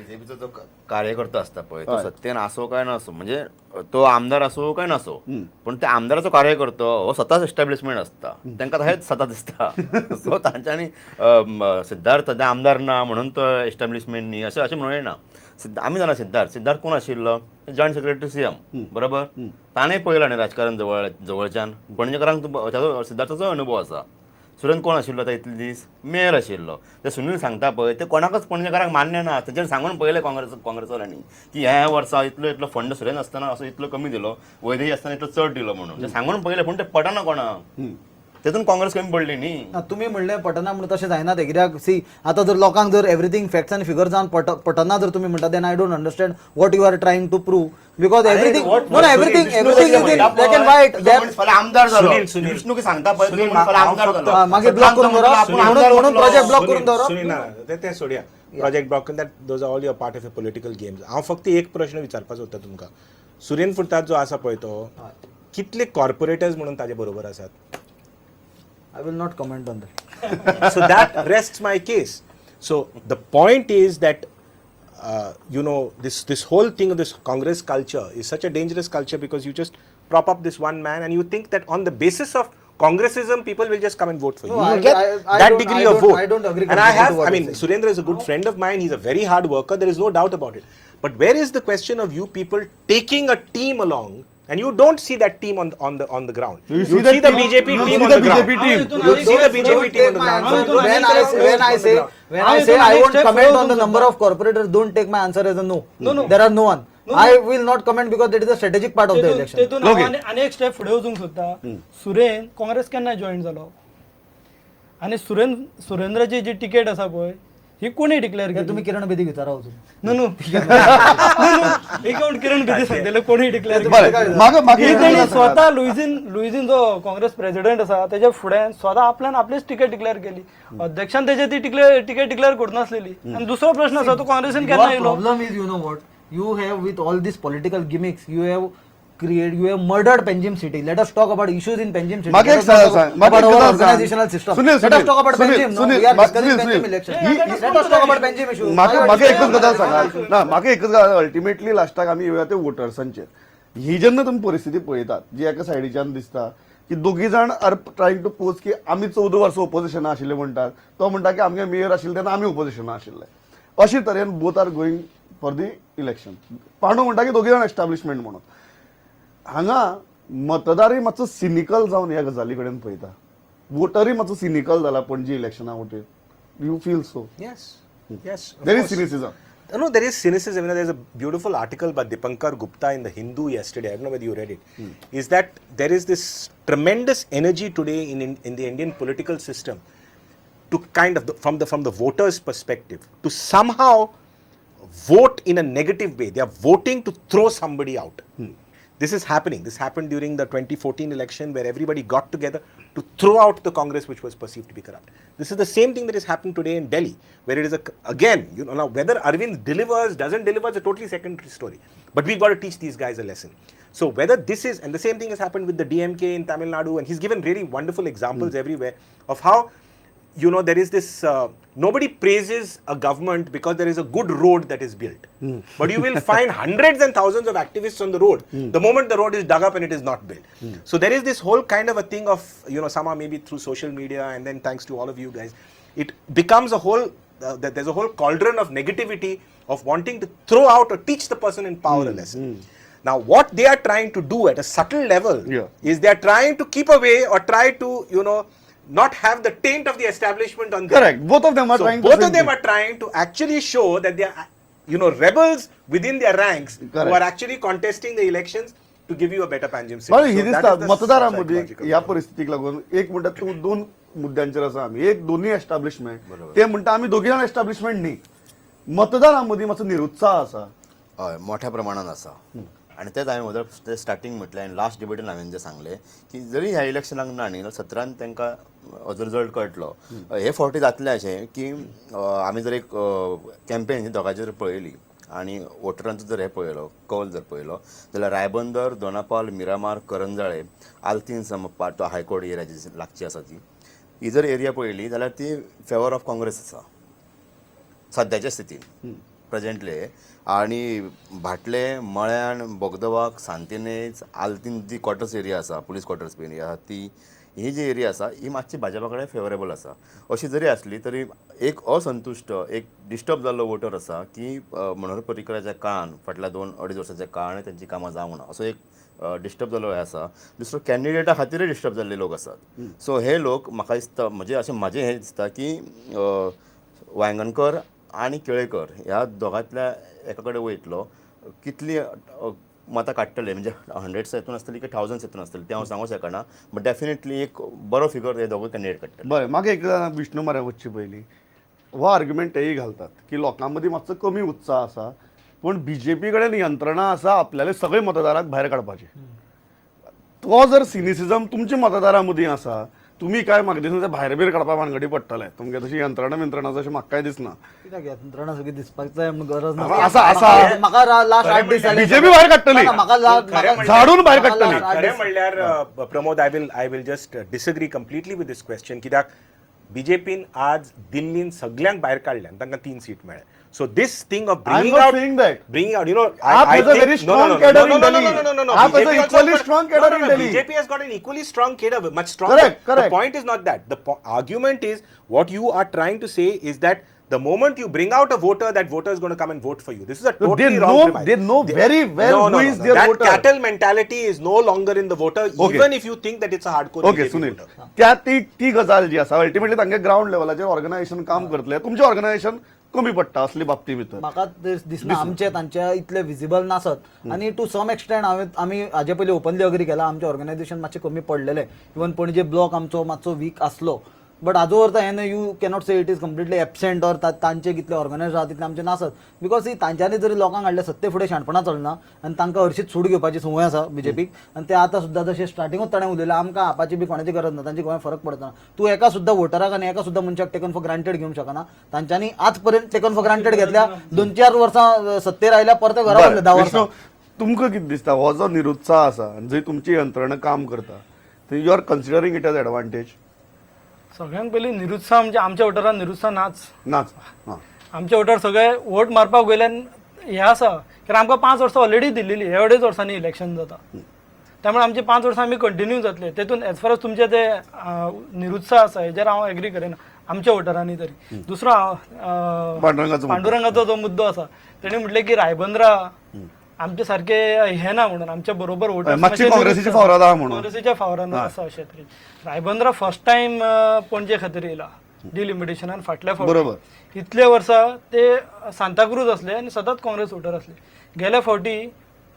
बीजेपीचा जो कार्यकर्ता असता पळय तो सत्तेन असो काय नसो म्हणजे तो आमदार असो काय नसो पण त्या आमदाराचो कार्यकर्तो हो स्वताच एस्टॅब्लिशमेंट असता तांकां हेच सता दिसता सो तांच्यांनी सिद्धार्थ सध्या आमदार ना म्हणून तो एस्टॅब्लिशमेंट न्ही अशें अशें म्हणूं येना आमी जाणा सिद्धार्थ कोण आशिल्लो जॉयंट सेक्रेटरी सीएम बरोबर ताणें पळयलां न्ही राजकारण जवळच्यान पणजेकारांक ताचो सिद्धार्थाचो अनुभव आसा सुरेंद्र कोण आशिल्लो आतां इतले दीस मेयर आशिल्लो ते सुनील सांगता पळय ते कोणाकच पणजेकारांक मान्य ना तेजेर सांगून पळयलें काँग्रेसवाल्यांनी की ह्या वर्सा इतलो फंड सुरेंद्र आसतना असो इतलो कमी दिलो वैदेही आसतना इतलो चड दिलो म्हणून ते सांगून पळयलें पूण ते पटना कोणाक तेतून काँग्रेस कमी पडली न्ही तुम्ही म्हणले पटना म्हणून तशें जायना ते कित्याक सी आतां जर लोकांक जर एवरीथींग फॅक्ट्स आनी फिगर जावन पटना जर तुम्ही म्हणटा then I don't understand what you are trying to prove because everything no everything is in black and white आमदार झालो विष्णू की सांगता पळय आमदार झालो मागीर ब्लॉक करून दवरप म्हणून प्रोजेक्ट ब्लॉक करून दवरप ते सोडया प्रोजेक्ट ब्लॉक करून that those are all your part of a political games हांव फक्त एक प्रश्न विचारपाचो होता तुमकां सुरेंद्र फुर्ताद जो आसा पळय तो कितले कॉर्पोरेटर्स म्हणून ताजे बरोबर आसात I will not comment on that. So that rests my case. So the point is that this whole thing of this Congress culture is such a dangerous culture because you just prop up this one man and you think that on the basis of Congressism people will just come and vote for you. No, You will get I that don't- degree I of don't- vote. I don't agree And I completely have, to what I you're mean, saying. Surendra is a good friend of mine. He's a very hard worker. There is no doubt about it. But where is the question of you people taking a team along? And you don't see that team on the ground. You see the BJP team on the ground. You see the BJP team on the ground. When I say I won't comment on the number of corporators, don't take my answer as a no. No. There are no one. I will not comment because that is a strategic part of the election. तेतून हांव आनी एक step फुडें वचूंक सोदता सुरेंद्र काँग्रेस केन्ना join जालो आनी सुरेंद्राची जी टिकेट आसा पळय ही कोणी डिक्लेअर केली तुम्ही किरण बेदी विचारा वचून नो एक काउंट किरण बेदी सांगलेले कोणी डिक्लेअर मागे स्वतः लुईझिन जो काँग्रेस प्रेसिडेंट आसा तेच्या फुडें स्वतः आपल्यान आपलीच तिकेट डिक्लेअर केली अध्यक्षान तेजे ती तिकेट डिक्लेअर करूं नासलेली आनी दुसरो प्रश्न आसा तो काँग्रेसीन केन्ना येयलो problem is you know what you have with all these political gimmicks you have murdered Panjim city. Let us talk about issues in Panjim city. मागे Let us talk about our organizational system. Let us talk about Panjim. No, we are discussing Panjim election. Let us talk about Panjim issue. मागे एकच गजाल सांगा ना मागे एकच गजाल ultimately लास्टाक आमी येवया ते वोटर्सांचेर ही जेन्ना तुमी परिस्थिती पळयतात जी एका सायडीच्यान दिसता की दोगी जाण आर ट्रायंग टू पोज की आमी 14 वर्सां ओपोजिशना आशिल्ले म्हणटात तो म्हणटा की आमगे मेयर आशिल्ले तेन्ना आमी ओपोजिशना आशिल्ले अशे तरेन both are going for the election Pandu म्हणटा की दोगी जाण एस्टॅब्लिशमेंट म्हणून हांगा मतदारय मातसो सिनिकल जावन ह्या गजाली कडेन पळयता वोटरय मातसो सिनिकल जाला पणजी इलेक्शना वटेन you feel so Yes. of there is course. सिनिसिझम No, there is cynicism. There's a beautiful article by Dipankar Gupta in the Hindu yesterday. I don't know whether you read it. Is that there is this tremendous energy today in the Indian political system to kind of from the voters' perspective to somehow vote in a negative way. They are voting to throw somebody out. This is happening. This happened during the 2014 election where everybody got together to throw out the Congress which was perceived to be corrupt. This is the same thing that is happening today in Delhi, where it is again, now whether Arvind delivers, doesn't deliver is a totally secondary story. But we've got to teach these guys a lesson. So whether this is, and the same thing has happened with the DMK in Tamil Nadu, and he's given really wonderful examples everywhere of how, there is this, nobody praises a government because there is a good road that is built. But you will find hundreds and thousands of activists on the road the moment the road is dug up and it is not built. So there is this whole kind of a thing of, somehow maybe through social media and then thanks to all of you guys, it becomes a whole, there's a whole cauldron of negativity of wanting to throw out or teach the person in power a lesson. Now what they are trying to do at a subtle level is they are trying to keep away or try to, not have the taint of the establishment on them. Correct. Both of them are trying to Both of them are trying to actually show that they are, rebels within their ranks who are actually contesting the elections to give you a better Panjim city. मला ही So that दिसता is the मतदारांमध्ये psychological या परिस्थितीक लागून एक म्हणतात तू दोन मुद्द्यांचेर आसा आमी एक दोन्ही एस्टॅब्लिशमेंट ते म्हणटा आमी दोगी जाण एस्टॅब्लिशमेंट न्ही मतदारांमध्ये मातसो निरुत्साह आसा हय मोठ्या प्रमाणात आसा आणि तेच हांवें ते स्टार्टींग म्हटलें आनी लास्ट डिबेटीन हांवें जें सांगलें की जरी ह्या इलेक्शनाक ना न्ही 17 तांकां रिजल्ट कळटलो हे फावटी जातलें अशें की आमी जर एक कॅम्पेन दोगांचेर पळयली आनी वोटरांचो जर हे पळयलो कौल जर पळयलो जाल्यार Ribandar Dona Paula Miramar Karanzalem Altinho part high court area जी लागची आसा ही जर एरिया पळयली जाल्यार ती फेवर ऑफ काँग्रेस आसा सद्याच्या स्थितीन प्रेझेंटले आणि भाटले मळ्यान बोगदवाग सांतिनेज आल्तीन जी क्वॉर्टर्स एरिया आसा पुलीस क्वॉर्टर्स बीन आसा ती ही जी एरिया आसा ही मातशी भाजपा कडेन फेवरेबल आसा अशी जरी असली तरी एक असंतुष्ट एक डिस्टर्ब जाल्लो वोटर आसा की मनोहर पर्रीकराच्या काळान फाटल्या 2-2.5 वर्साच्या काळान त्यांची कामां जावंक ना असो एक डिस्टर्ब जाल्लो हे आसा. दुसरो कॅन्डिडेटा खातीरय डिस्टर्ब जाल्ले लोक आसात. सो हे लोक म्हाका दिसता म्हणजे अशें म्हाजें हें दिसता की वांयगणकर आनी केळेकर ह्या दोगांतल्या एका कडेन वयतलो कितली मतां काडटले म्हणजे 100s येतून आसतली की 1000s येतून आसतली तें हांव सांगूंक शकना बट डेफिनेटली एक बरो फिगर हे दोगूय कॅन्डिडेट काडटले. बरें म्हाका एक विष्णू म्हऱ्या वचचे पयलीं हो आर्ग्युमेंट तेय घालतात की लोकां मदीं मातसो कमी उत्साह आसा पूण बीजेपी कडेन यंत्रणा आसा आपल्याले सगळे मतदाराक भायर काडपाचे. तो जर सिनिसिजम तुमच्या मतदारां मदीं आसा तुमी काय म्हाका दिसना भायर बीर काडपा भानगडी पडटले तुमगे तशी यंत्रणा अशें म्हाका काय दिसना. कित्याक यंत्रणा सगळी दिसपाक जाय म्हणून गरज ना. आसा लास्ट 8 दीस जाले बीजेपी भायर काडटली झाडून भायर म्हाका काडटली. खरें म्हणल्यार Pramod I will just disagree completely with this question कित्याक बीजेपीन आज दिल्लीन सगळ्यांक भायर काडल्यान तांकां 3 सीट मेळ्ळे. So this thing of I'm not saying that. bringing out, you know, AAP has a very strong cadre in Delhi. AAP has an equally strong cadre in Delhi. BJP has got an equally strong cadre, much stronger. Correct. The point is not that. The argument is what you are trying to say is that the moment you bring out a voter, that voter is going to come and vote for you. This is a totally wrong premise. They know very well who is their that voter. cattle mentality is no longer in the voter, even if you think that it's a hardcore okay BJP Sunil voter. त्या ती गजाल जी आसा ultimately तांगे ground लेवलाचेर organisation काम करतले तुमचें organisation कमी पडटा असली बाबती भितर. म्हाका दिसना आमचे तांचे इतले विजिबल नासत आणि टू सम एक्सटेंट आमी हाजे पयलीं ओपनली अग्री केला आमचे ऑर्गनायझेशन मातशे कमी पडलेले इवन पणजे ब्लॉक आमचो मातसो वीक आसलो बट हाजो अर्थ हें you cannot say it is completely absent or तांचे कितले ऑर्गनायझर आहा तितले आमचे नासत बिकॉज तांच्यांनी जरी लोकांक हाडले सत्ते फुडें शाणपणां चलना आनी तांकां हरशीत सूट घेवपाची संवय आसा बीजेपीक आनी ते आतां सुद्दां जशें स्टार्टिंगूच ताणें उलयलां आमकां आपाची बी कोणाची गरज ना तांची गोंय फरक पडना तूं एका सुद्दां वोटराक आनी एका सुद्दां मनशाक टेकन फॉर ग्रांटेड घेवंक शकना तांच्यांनी आज पर्यंत टेकन फॉर ग्रांटेड घेतल्या 2-4 वर्सां सत्तेर आयल्या परते घरा वरले 10 वर्सां. तुमकां कितें दिसता हो जो निरुत्साह आसा जंय तुमची यंत्रणा काम करता थंय you are considering it as advantage. सगळ्यांत पयलीं निरुत्साह म्हणजे आमच्या वोटरांक निरुत्साह नाच हां आमचे वोटर सगळे वोट मारपाक वयल्यान हे आसा कारण आमकां 5 वर्सां ऑलरेडी दिल्लेली हे 2.5 वर्सांनी इलेक्शन जाता त्यामुळे आमचे 5 वर्सां आमी कंटिन्यू जातले तेतून एज फार एज तुमचे ते निरुत्साह आसा हेजेर हांव एग्री करिना आमच्या वोटरांनी तरी. दुसरो पांडुरंगाचो जो मुद्दो आसा तेणी म्हटलें की रायबंद्रा आमचे सारखे हे ना म्हणून आमच्या बरोबर काँग्रेसीच्या फावरान आहा म्हणून काँग्रेसीच्या फावरान आसा अशें तरी. रायबंद्रा फर्स्ट टायम पणजे खातीर येयला डिलिमिटेशनान फाटल्या फावटी इतले वर्सां ते सांताक्रूज असले आनी सदांच काँग्रेस वोटर असले. गेल्या फावटी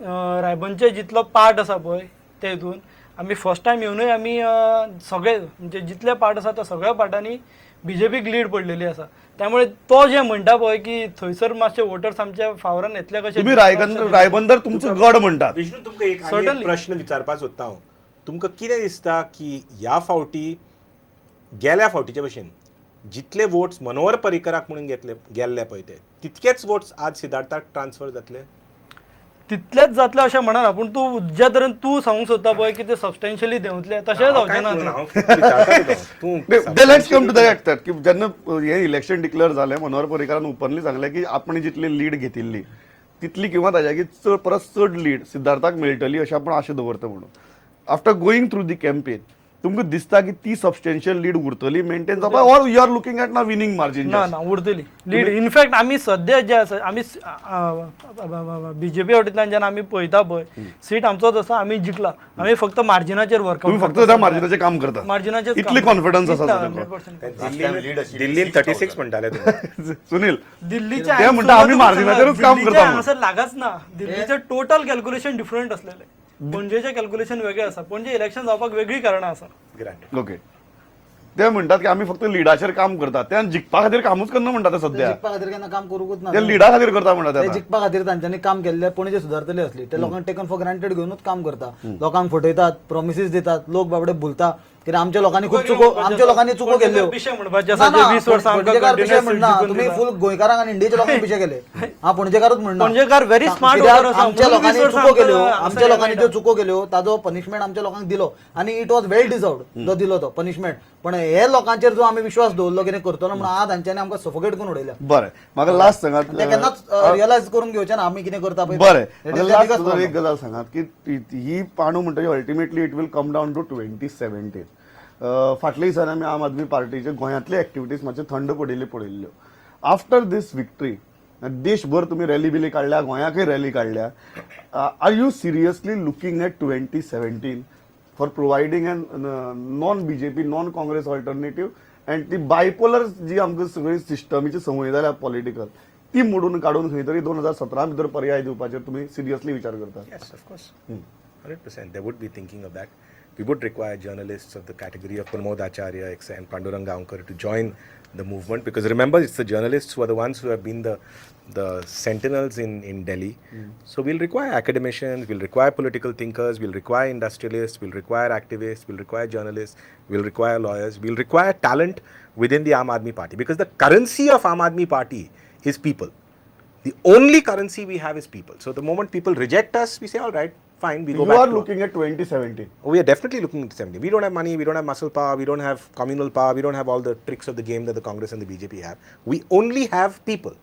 रायबंदचे जितलो पार्ट आसा पळय ते हितून आमी फर्स्ट टायम येवनूय आमी सगळे म्हणजे जितले पार्ट आसा त्या सगळ्या पार्टांनी बीजेपीक लीड पडलेली आसा त्यामुळे तो जे म्हणटा पळय की थंयसर मातशे वोटर्स आमच्या फावरान येतले कशे तुम्ही रायबंदर तुमचो गड म्हणटात. विष्णू तुमकां एक प्रश्न विचारपाक सोदता हांव तुमकां कितें दिसता की ह्या फावटी गेल्या फावटीचे भशेन जितले वोट्स मनोहर पर्रीकराक म्हणून गेल्ले पळय ते तितकेच वोट्स आज सिद्धार्थाक ट्रान्सफर जातले तितलेच जातले अशें म्हणना पूण तूं ज्या तरेन तूं सांगूंक सोदता पळय की ते सबस्टेन्शियली देंवतले तशें जावचें ना. लेट्स कम टू दॅट की जेन्ना हे इलेक्शन डिक्लेअर जालें मनोहर पर्रीकरान ओपनली सांगलें की आपण जितली लीड घेतिल्ली तितली किंवा ताज्याकी परत चड लीड सिद्धार्थाक मेळटली अशें आपण आशा दवरता म्हणून. After going through the campaign तुमकां दिसता की ती सबस्टेन्शियल लीड उरतली मेंटेन जावपा or you are looking at ना विनिंग मार्जिन. ना उरतली लीड इनफॅक्ट आमी सद्या जे आसा आमी बीजेपी वाटेंतल्यान जेन्ना आमी पळयता पळय सीट आमचोच आसा आमी जिखला आमी फक्त मार्जिनाचेर वर्कआउट तुम्ही फक्त त्या मार्जिनाचेर काम करता मार्जिनाचेर इतली कॉन्फिडन्स आसा. दिल्लीन 36 म्हणटाले सुनील दिल्लीच्या ते म्हणटा आमी मार्जिनाचेरूच काम करता हांगासर लागच ना दिल्लीचे टोटल कॅल्क्युलेशन डिफरंट असलेले पणजेचे कॅल्क्युलेशन वेगळे आसा पणजे इलेक्शन जावपाक वेगळी कारणां आसा. ओके ते म्हणटात की आमी फक्त लिडाचेर काम करता ते जिखपा खातीर कामूच करना म्हणटा ते सध्या जिखपा खातीर केन्ना काम करूंकूच ना ते लिडा खातीर करता म्हणटा ते जिखपा खातीर तांच्यांनी काम केल्ले पणजे सुदारतली असली ते लोकांक टेकन फॉर ग्रांटेड घेवनूच काम करता लोकांक फटयतात प्रॉमिसीस दितात लोक बाबडे भुलता कित्याक आमच्या लोकांनी चुको केल्ल्यो पिशे म्हणपाचे आसा जे 20 वर्सां आमकां पणजेकार पिशे continuous म्हणना जिखून तुम्ही दिला. फुल गोंयकारांक आनी इंडियेच्या लोकांक पिशे केले हांव पणजेकारूच म्हणना पणजेकार very smart कित्याक voter आसा. आमच्या म्हणून लोकांनी 20 वर्सां चुको केल्यो आमकां आमच्या असं लोकांनी मेळटा. ज्यो चुको केल्यो ताजो पनिशमेंट आमच्या लोकांक दिलो आनी इट वॉज वेल डिजर्वड जो दिलो तो पनिशमेंट पण हे लोकांचेर जो आमी विश्वास दवरलो कितें करतलो म्हणून आज हांच्यांनी आमकां सफोकेट करून उडयल्या बरें म्हाका लास्ट सांगात ते केन्नाच रियलायज करून घेवचे ना आमी कितें करता पळय बरें That is म्हाका the लास्ट biggest तुका एक problem. गजाल सांगात की ही पाणू म्हणटा ultimately it will come down to 2017 फाटल्या दिसांनी आमी आम आदमी पार्टीचे गोंयांतले एक्टिविटीज मातशे थंड पडिल्ल्यो आफ्टर दीस विक्ट्री देशभर तुम्ही रॅली बिली काढल्या गोंयाकय रॅली काढल्या are you seriously looking at 2017 for providing an non BJP non Congress alternative and ती बायपोलर जी आमकां सगळी सिस्टमीची संवय जाल्या पॉलिटिकल ती मोडून काडून खंय तरी 2017 भितर पर्याय दिवपाचेर तुम्ही सिरियसली विचार करता Yes, of course. 100%. They would be thinking of that. We would require journalists of the category of Pramod Acharya and Pandurang Gaonkar to join the movement, because remember, it's the journalists who are the ones who have been the sentinels in Delhi. So we'll require academicians, we'll require political thinkers, we'll require industrialists, we'll require activists, we'll require journalists, we'll require lawyers, we'll require talent within the Aam Aadmi Party, because the currency of Aam Aadmi Party is people. The only currency we have is people. So the moment people reject us, we say, all right, fine, we go You back are to looking at 2017. Oh, we are definitely looking at 70. We don't have money, we don't have muscle power, we don't have communal power, we don't have all the tricks of the game that the Congress and the BJP have. We only have people.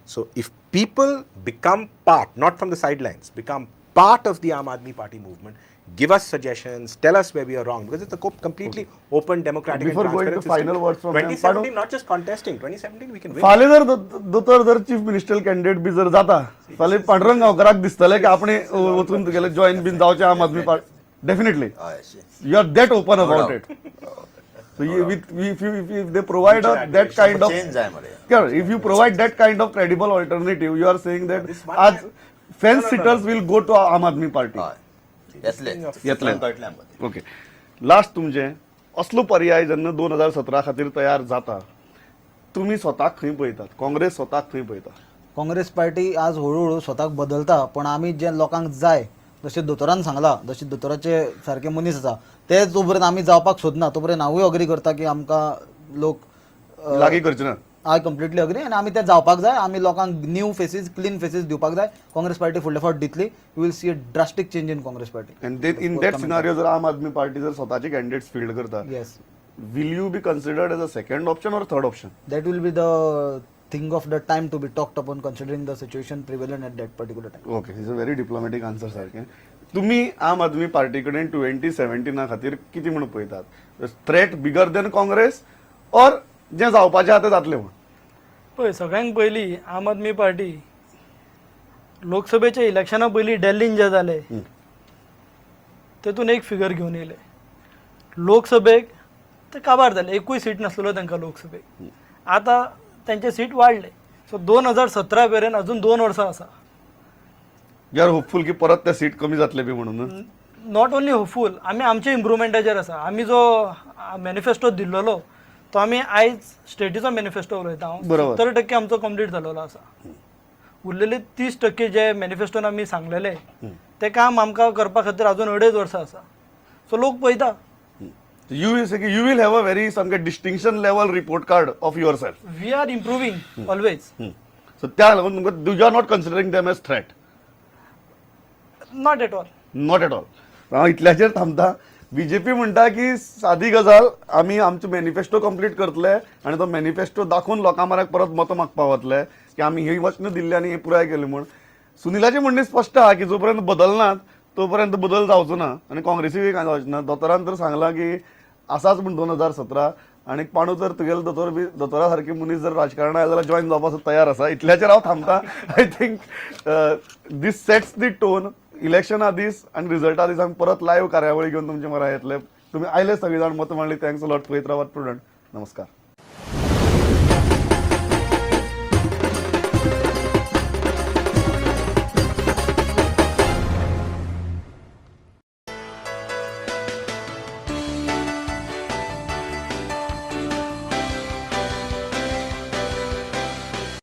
So if people become part, not from the sidelines, become part of the Aam Aadmi Party movement, give us suggestions, tell us where we are wrong, because it's a completely open, democratic Before and going transparent to system. final words from him, 2017, not just contesting, 2017 we can win. फाल्यां जर दोतोर जर chief minister candidate बी जर जाता फाल्यां पांडुरंग गांवकाराक दिसतलें की आपण वचून तुगेले जॉईन बीन जावचे Aam Aadmi Party definitely you are that open about it so if they provide that kind of change जाय मरे if you provide that kind of credible alternative you are saying that आज fence sitters will go to आम Aadmi party येतले कळटलें आमकां okay last तुमचे असलो पर्याय जेन्ना 2017 खातीर तयार जाता तुम्ही स्वताक खंय पळयतात काँग्रेस स्वताक खंय पळयता काँग्रेस पार्टी आज हळूहळू स्वताक बदलता पण आमी जे लोकांक जाय जशें दोतोरान सांगला जशें दोतोराचे सारके मनीस आसा ते जो पर्यंत आमी जावपाक सोदना तो पर्यंत हांवूय अग्री करता की आमकां लोक लागीं करचे ना आय कम्प्लिटली अग्री आनी आमी ते जावपाक जाय आमी लोकांक न्यू फेसीस क्लीन फेसीस दिवपाक जाय काँग्रेस पार्टी फुडले फावट दितली you will see a drastic change in Congress Party and in that scenario जर आम आदमी पार्टी जर स्वताचे कॅन्डिडेट्स फील्ड करता yes will you be considered as a second option or third option that will be the thing of the time to be talked upon considering the situation prevalent at that particular time okay is a very diplomatic answer सारकें तुम्ही आम Aadmi party कडेन 2017 खातीर कितें म्हणून पळयतात threat bigger than Congress और जें जावपाचें आहा तें जातलें म्हण पळय सगळ्यांत पयलीं आम आदमी पार्टी लोकसभेच्या इलेक्शना पयलीं दिल्लीन जे जाले तेतून एक फिगर घेवन येयले लोकसभेक ते काबार जाले एकूय सीट नासलो तांकां लोकसभेक आतां तांचे सीट वाडले सो 2017 मेरेन अजून 2 वर्सां आसा यू आर होपफुल की परत त्या सीट कमी जातले बी म्हणून नॉट ओन्ली होपफूल आमी आमच्या इम्प्रुवमेंटाचेर आसा आमी जो मॅनिफेस्टो दिल्लो तो आमी आयज स्टेटीचो मॅनिफेस्टो उलयता हांव बरोबर. 70% आमचो कंप्लीट जाल्लो आसा उरलेले 30% जे मॅनिफेस्टोन आमी सांगलेले ते काम आमकां करपा खातीर अजून 2.5 वर्सां आसा सो लोक पळयता you will have a very some kind distinction level report card of yourself. We are improving always So त्या लागून तुमकां you are not considering them as threat. Not at all not at all हांव इतल्याचेर थांबता BJP म्हणटा की सादी गजाल आमी आमचो मॅनिफेस्टो कंप्लीट करतले आनी तो मॅनिफेस्टो दाखोवन लोकां म्हऱ्याक परत मतां मागपाक वतले की आमी ही वचनां दिल्ली आनी हें पुराय केलें म्हूण सुनिलाचें म्हणणें स्पश्ट आहा की जो पर्यंत बदलनात तो पर्यंत बदल जावचो ना आनी काँग्रेसीय कांय जावचें ना दोतोरान तर सांगलां की आसाच म्हूण 2017 आनी पाणू जर तुगेलो दोतोरा सारके मनीस जर राजकारणांत आयले जाल्यार जॉयन जावपाक तयार आसा इतल्याचेर हांव थांबता I think this sets the tone इलेक्शना दीस आनी रिजल्टा दीस आमी परत लायव्ह कार्यावळी घेवन तुमचे म्हऱ्या येतले तुमी आयले सगळीं जाण मतां मांडली थँक्स अ लॉट पळयत रावात प्रुडंट नमस्कार.